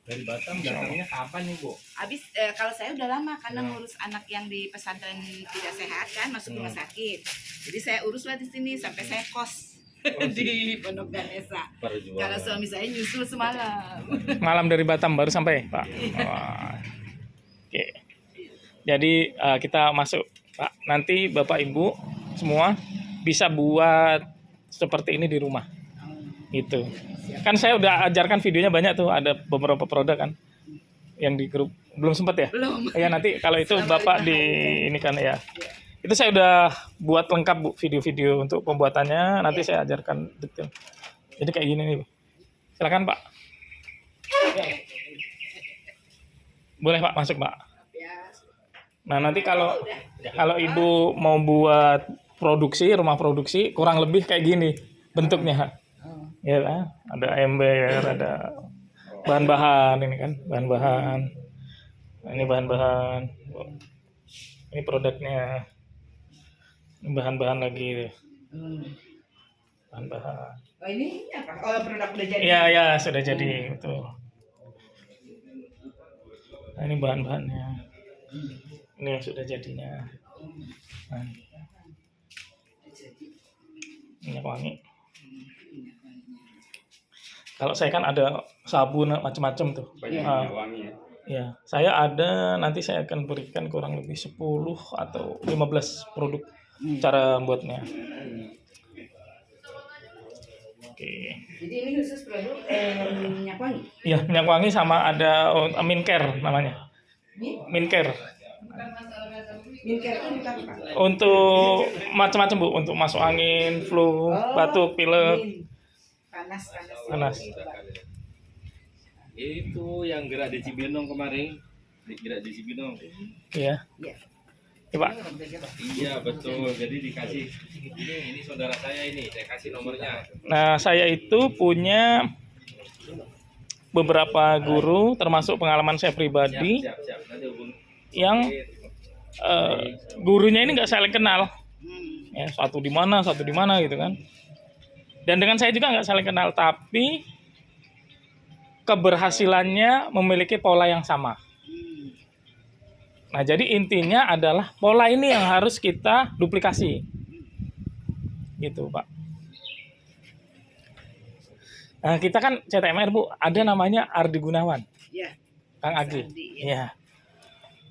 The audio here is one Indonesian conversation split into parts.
Dari Batam datangnya kapan nih, Bu? Habis kalau saya udah lama karena ngurus anak yang di pesantren tidak sehat kan, masuk rumah sakit. Jadi saya uruslah di sini sampai saya kos di Pondok Ganesa. Kalau suami saya nyusul semalam. Malam dari Batam baru sampai, Pak. Oke. Jadi kita masuk, Pak. Nanti Bapak Ibu semua bisa buat seperti ini di rumah. Itu. Kan saya udah ajarkan videonya banyak tuh, ada beberapa produk kan yang di grup. Belum sempat ya? Belum. Ya nanti kalau itu Bapak di ini kan ya. Itu saya udah buat lengkap Bu video-video untuk pembuatannya, nanti saya ajarkan detail. Jadi kayak gini nih, Bu. Silakan, Pak. Boleh, Pak, masuk, Pak. Nah, nanti kalau Ibu mau buat produksi, rumah produksi kurang lebih kayak gini bentuknya. Ya kan? Ada ember, ada bahan-bahan ini kan, bahan-bahan. Nah, ini bahan-bahan. Ini produknya. Ini bahan-bahan lagi. Bahan-bahan. Oh ini apa? Oh produk udah jadi. Iya, ya, sudah jadi itu. Nah, ini bahan-bahannya. Ini yang sudah jadinya. Nah, minyak wangi. Kalau saya kan ada sabun macam-macam tuh. Banyak minyak wangi ya. Ya, saya ada, nanti saya akan berikan kurang lebih 10 atau 15 produk cara buatnya. Oke. Jadi ini khusus produk minyak wangi. Iya, minyak wangi sama ada Mincare namanya. Mincare. Mincare itu untuk apa? Untuk macam-macam Bu, untuk masuk angin, flu, batuk, pilek, panas. Itu yang gerak di Cibinong kemarin. Gerak di Cibinong. Iya. Iya, Pak. Iya, betul. Jadi dikasih ini saudara saya ini, saya kasih nomornya. Nah, saya itu punya beberapa guru, termasuk pengalaman saya pribadi, Siap. Nanti hubungi. yang gurunya ini nggak saling kenal. Ya, satu di mana gitu kan. Dan dengan saya juga nggak saling kenal, tapi keberhasilannya memiliki pola yang sama. Nah, jadi intinya adalah pola ini yang harus kita duplikasi. Gitu, Pak. Nah, kita kan CTMR, Bu, ada namanya Ardi Gunawan. Iya. Kang Agi. Iya.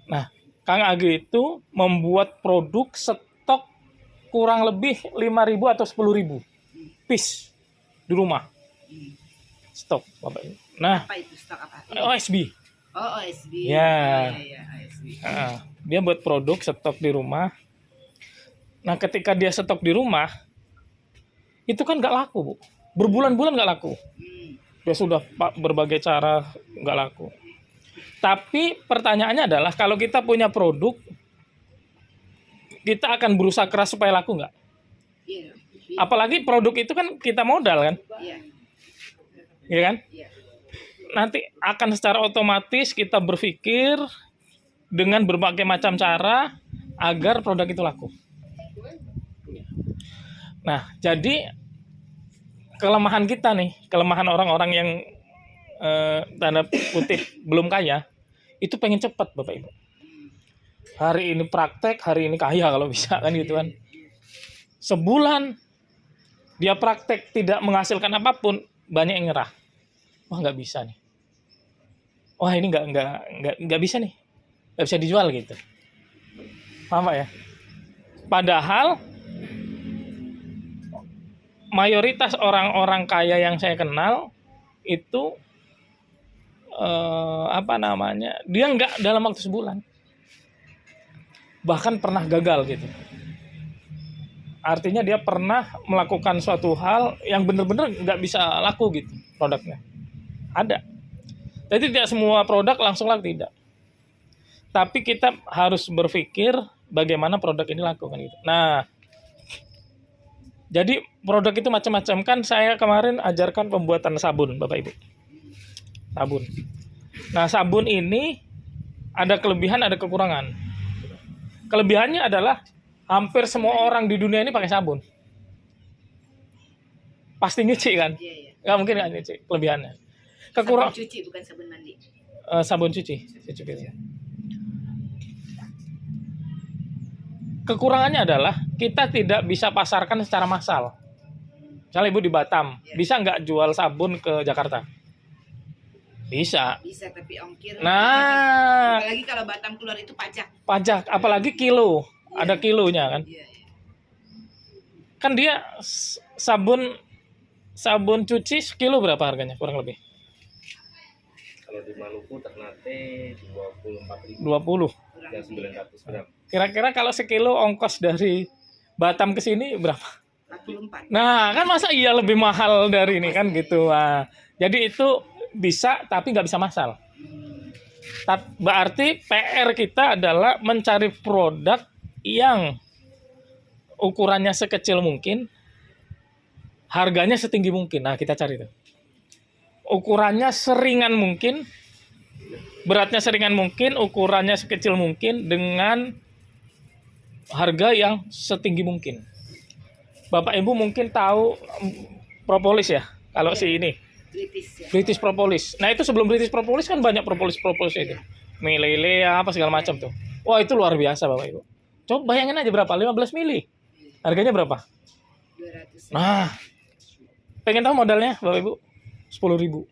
Nah, Kang Agi itu membuat produk stok kurang lebih 5.000 atau 10.000 piece di rumah. Stok, Bapak Ibu. Nah, Apa itu stok apa? OSB. Oh, OSB. Ya. Iya, OSB. Dia buat produk stok di rumah. Nah, ketika dia stok di rumah, itu kan nggak laku, Bu. Berbulan-bulan nggak laku. Dia sudah berbagai cara nggak laku. Tapi pertanyaannya adalah kalau kita punya produk, kita akan berusaha keras supaya laku nggak? Iya. Apalagi produk itu kan kita modal kan? Iya. Iya kan? Iya. Nanti akan secara otomatis kita berpikir dengan berbagai macam cara agar produk itu laku. Nah, jadi kelemahan kita nih, kelemahan orang-orang yang tanda kutip belum kaya, itu pengen cepat, Bapak Ibu. Hari ini praktek, hari ini kaya kalau bisa kan gitu kan. Sebulan dia praktek tidak menghasilkan apapun, banyak yang nyerah. Wah, nggak bisa nih. Wah, ini nggak bisa nih, nggak bisa dijual gitu. Paham Pak ya? Padahal mayoritas orang-orang kaya yang saya kenal itu dia nggak dalam waktu sebulan, bahkan pernah gagal gitu. Artinya dia pernah melakukan suatu hal yang benar-benar nggak bisa laku gitu produknya. Ada. Jadi tidak semua produk langsung laku, tidak. Tapi kita harus berpikir bagaimana produk ini laku kan gitu. Nah, jadi produk itu macam-macam kan. Saya kemarin ajarkan pembuatan sabun, Bapak Ibu. Sabun. Nah, sabun ini ada kelebihan, ada kekurangan. Kelebihannya adalah hampir semua orang di dunia ini pakai sabun. Pasti nyuci kan? Nggak mungkin nggak nyuci, kelebihannya. kekurang Sabun cuci bukan sabun mandi. sabun cuci piring. Kekurangannya adalah kita tidak bisa pasarkan secara massal. Misalnya ibu di Batam, bisa nggak jual sabun ke Jakarta? Bisa. Bisa tapi ongkir. Nah, Apalagi kalau Batam keluar itu pajak. pajak, apalagi kilo, Iya. ada kilonya kan. Iya, iya. Kan dia sabun cuci sekilo berapa harganya kurang lebih? Kalau di Maluku Ternate 24.000 20. Kurang dan lebih, ya. 900 gram. Kira-kira kalau sekilo ongkos dari Batam ke sini berapa? 44. Nah, kan masa iya lebih mahal dari ini kan gitu. Nah, jadi itu bisa tapi nggak bisa massal. Berarti PR kita adalah mencari produk yang ukurannya sekecil mungkin, harganya setinggi mungkin. Nah, kita cari itu. Ukurannya seringan mungkin, beratnya seringan mungkin, ukurannya sekecil mungkin dengan harga yang setinggi mungkin. Bapak Ibu mungkin tahu propolis ya, kalau si ini British ya. British propolis. Nah itu sebelum British propolis kan banyak propolis itu, Milele apa segala macam tuh. Wah itu luar biasa Bapak Ibu. Coba bayangin aja berapa, 15 mili. Harganya berapa? 200. Nah, pengen tahu modalnya Bapak Ibu? 10.000.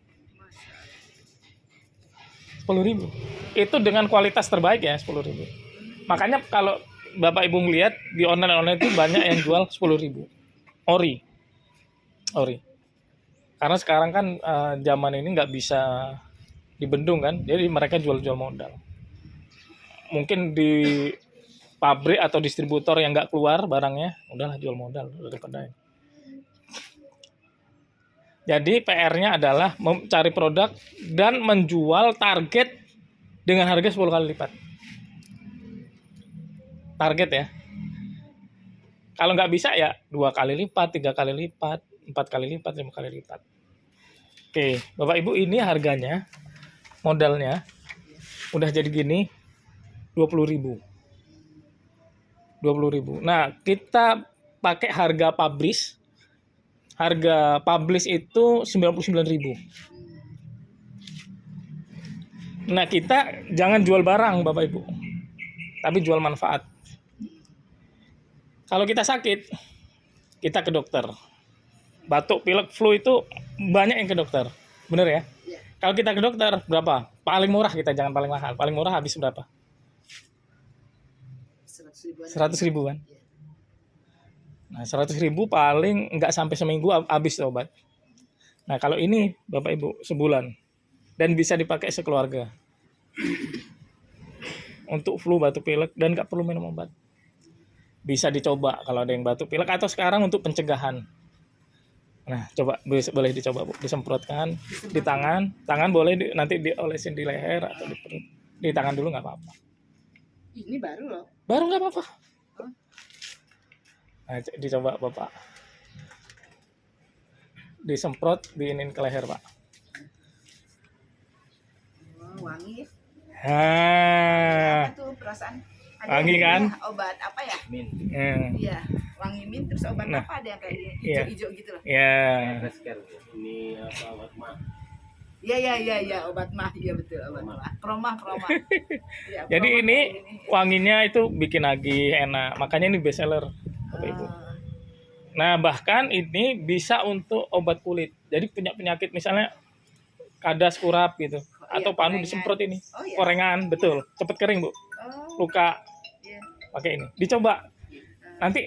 10.000. Itu dengan kualitas terbaik ya 10.000. Makanya kalau Bapak Ibu ngeliat di online itu banyak yang jual 10.000. Ori. Karena sekarang kan zaman ini nggak bisa dibendung kan, jadi mereka jual modal. Mungkin di pabrik atau distributor yang nggak keluar barangnya, udahlah jual modal daripada. Jadi PR-nya adalah mencari produk dan menjual target dengan harga 10 kali lipat. Target ya. Kalau nggak bisa ya 2 kali lipat, 3 kali lipat, 4 kali lipat, 5 kali lipat. Oke, Bapak Ibu ini harganya, modalnya udah jadi gini 20.000. 20.000. Nah, kita pakai harga publish. Harga publish itu 99.000. Nah, kita jangan jual barang Bapak Ibu. Tapi jual manfaat. Kalau kita sakit, kita ke dokter. Batuk, pilek, flu itu banyak yang ke dokter. Bener ya? Iya. Kalau kita ke dokter, berapa? Paling murah kita, jangan paling mahal. Paling murah habis berapa? 100 ribuan. Iya. Nah, 100 ribu paling nggak sampai seminggu habis obat. Nah, kalau ini Bapak Ibu sebulan. Dan bisa dipakai sekeluarga. Untuk flu, batuk, pilek, dan nggak perlu minum obat. Bisa dicoba kalau ada yang batuk, pilek, atau sekarang untuk pencegahan. Nah, coba boleh dicoba Bu, disemprotkan di tangan. Tangan boleh nanti diolesin di leher atau di perut. Di tangan dulu nggak apa-apa. Ini baru loh. Baru nggak apa-apa. Nah, dicoba Bapak. Disemprot, diinin ke leher Pak. Oh, wangi ya. Nah, Apa tuh perasaan? Ada Wangi yang kan? ya, obat apa ya? Min. Iya, wangi mint terus obat Nah. apa ada yang kayak Iya. hijau-hijau gitu loh. ya. Resker. Ini apa obat mah? Iya, obat mah, iya betul obat mah. Kroma. Iya, Jadi kroma ini kayak wanginya itu bikin lagi enak. Makanya ini best seller Bapak Ibu. Nah, bahkan ini bisa untuk obat kulit. Jadi punya penyakit misalnya kadas kurap gitu, atau iya, panu korengan. disemprot ini. Oh, iya. Korengan, betul. Cepet kering, Bu. Oh, Luka iya. pakai ini. Dicoba. Nanti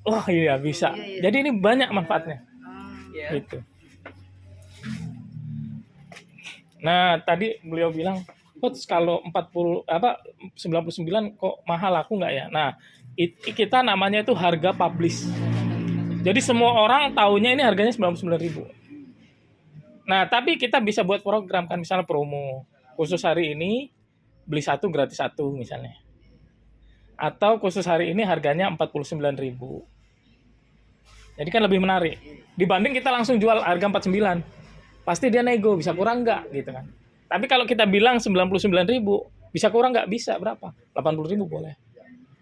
wah iya bisa. Iya. Jadi ini banyak manfaatnya. Oh, Gitu. Nah, tadi beliau bilang, "Coach, kalau 99 kok mahal aku nggak ya?" Nah, kita namanya itu harga publish. Jadi semua orang taunya ini harganya 99.000. Nah, tapi kita bisa buat program kan, misalnya promo. Khusus hari ini beli 1 gratis 1 misalnya. Atau khusus hari ini harganya 49.000. Jadi kan lebih menarik. Dibanding kita langsung jual harga 49. Pasti dia nego, bisa kurang nggak gitu kan. Tapi kalau kita bilang 99.000, bisa kurang nggak? Bisa berapa? 80.000 boleh.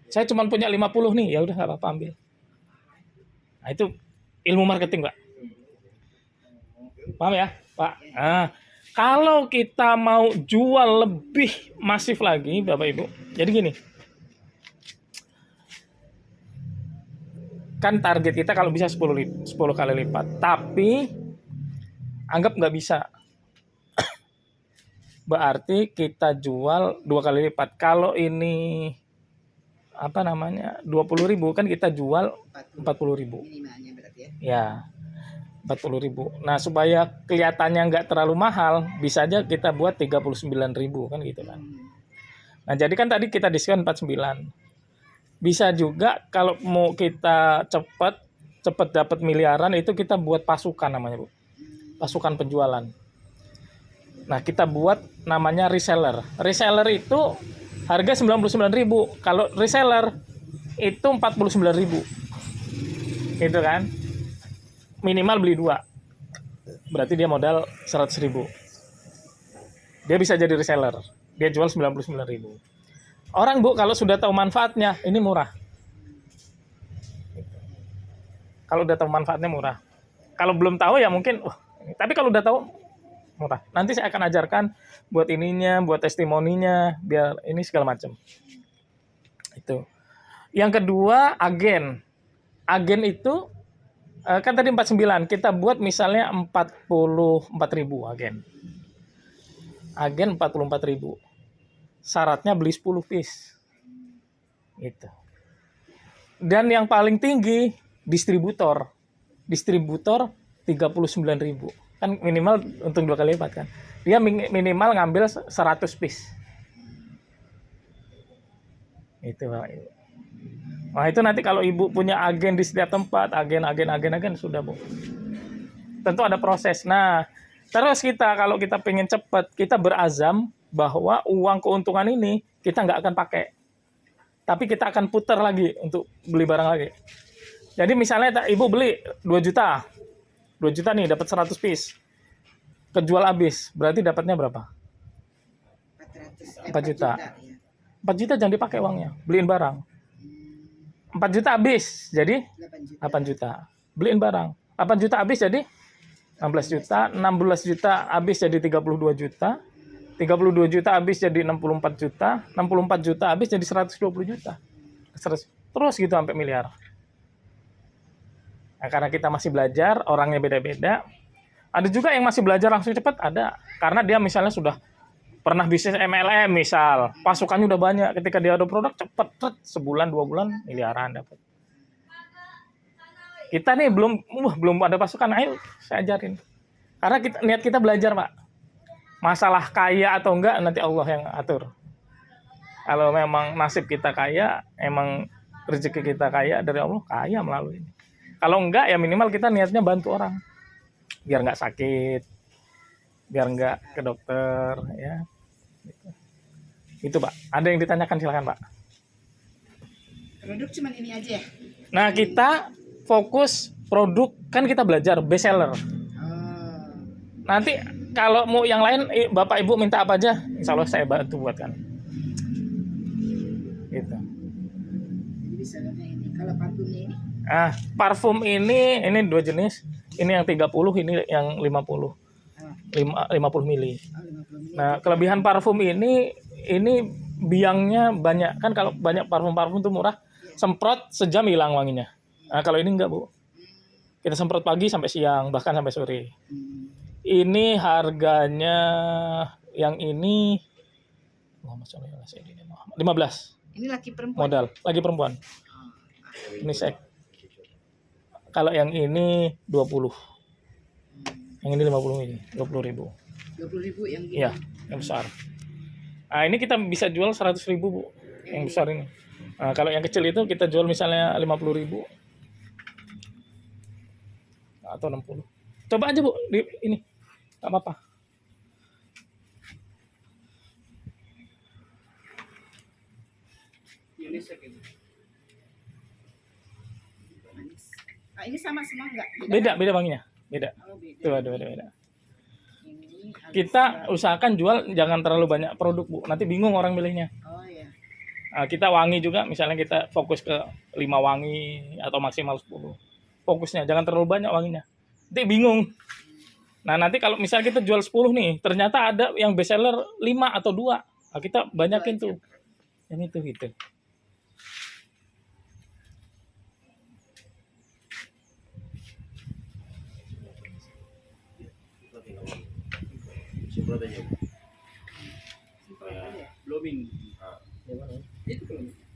Saya cuma punya 50 nih, ya udah nggak apa-apa ambil. Nah, itu ilmu marketing, Pak. Paham ya, Pak? Nah, Kalau kita mau jual lebih masif lagi, Bapak Ibu, jadi gini, kan target kita kalau bisa 10 kali lipat, tapi anggap nggak bisa, berarti kita jual 2 kali lipat. Kalau ini apa namanya 20.000, kan kita jual 40.000 minimalnya berarti ya. ya, 40.000. Nah, supaya kelihatannya nggak terlalu mahal, bisa aja kita buat 39.000 kan gitu kan. Nah, jadi kan tadi kita diskon 49. Bisa juga kalau mau kita cepat dapat miliaran, itu kita buat pasukan namanya, Bu. Pasukan penjualan. Nah, kita buat namanya reseller. Reseller itu harga 99.000. Kalau reseller itu 49.000. Gitu kan? Minimal beli 2. Berarti dia modal 100.000. Dia bisa jadi reseller. Dia jual 99.000. Orang, Bu, kalau sudah tahu manfaatnya, ini murah. Kalau udah tahu manfaatnya murah. Kalau belum tahu ya mungkin, tapi kalau udah tahu murah. Nanti saya akan ajarkan buat ininya, buat testimoninya, biar ini segala macam. Itu. Yang kedua, agen. Agen itu kan tadi 49, kita buat misalnya 44.000 agen. Agen 44.000. Syaratnya beli 10 piece. Gitu. Dan yang paling tinggi distributor. Distributor 39.000. Kan minimal untuk 2 kali lipat kan. Dia minimal ngambil 100 piece. Itu Bapak Ibu. Nah, itu nanti kalau Ibu punya agen di setiap tempat, agen sudah, Bu. Tentu ada proses. Nah, terus kita kalau kita pengen cepat, kita berazam bahwa uang keuntungan ini kita nggak akan pakai. Tapi kita akan putar lagi untuk beli barang lagi. Jadi misalnya Ibu beli 2 juta. 2 juta nih dapat 100 piece. Kejual habis, berarti dapatnya berapa? 4 juta. 4 juta jangan dipakai uangnya, beliin barang. 4 juta habis, jadi 8 juta. Beliin barang. 8 juta habis jadi 16 juta. 16 juta habis jadi 32 juta. 32 juta habis jadi 64 juta. 64 juta habis jadi 120 juta. Terus gitu sampai miliar. Nah, karena kita masih belajar, orangnya beda-beda. Ada juga yang masih belajar langsung cepat, ada. Karena dia misalnya sudah pernah bisnis MLM misal, pasukannya udah banyak, ketika dia ada produk cepet, sebulan 2 bulan miliaran dapat. Kita nih belum ada pasukan, ayo saya ajarin. Karena niat kita belajar, Pak. Masalah kaya atau enggak nanti Allah yang atur. Kalau memang nasib kita kaya, emang rezeki kita kaya dari Allah, kaya melalui ini. Kalau enggak ya minimal kita niatnya bantu orang, biar nggak sakit, biar nggak ke dokter, ya. Itu Pak, ada yang ditanyakan silakan Pak. Produk cuman ini aja ya? Nah kita fokus produk, kan kita belajar best seller. Nanti kalau mau yang lain Bapak Ibu minta apa aja, insya Allah saya bantu buatkan. Gitu. Jadi bisa lihatnya ini. Kalau parfumnya ini? Parfum ini 2 jenis. Ini yang 30, ini yang 50. 50 mili. Nah, kelebihan parfum ini biangnya banyak. Kan kalau banyak parfum itu murah, semprot sejam hilang wanginya. Nah, kalau ini enggak, Bu. Kita semprot pagi sampai siang, bahkan sampai sore. Ini harganya yang ini 15. Ini laki perempuan. Modal, lagi perempuan. Ini sek. Kalau yang ini 20. Yang ini 50 ini, 20.000. 20.000 yang gini. Iya, yang besar. Nah, ini kita bisa jual 100.000, Bu. Yang besar ini. Nah, kalau yang kecil itu kita jual misalnya 50.000 atau 60. Coba aja, Bu, di ini. Enggak apa-apa. Ini sama semua enggak? Beda wanginya. Beda. Oh, beda. Tuh, beda. Ini Kita usahakan jual jangan terlalu banyak produk, Bu. Nanti bingung orang milihnya. Oh iya. Nah, kita wangi juga, misalnya kita fokus ke 5 wangi atau maksimal 10. Fokusnya jangan terlalu banyak wanginya. Nanti bingung. Nah, nanti kalau misal kita jual 10 nih, ternyata ada yang best seller 5 atau 2. Nah, kita banyakin tuh. Yang itu gitu. Blooming. Gimana? Itu belum.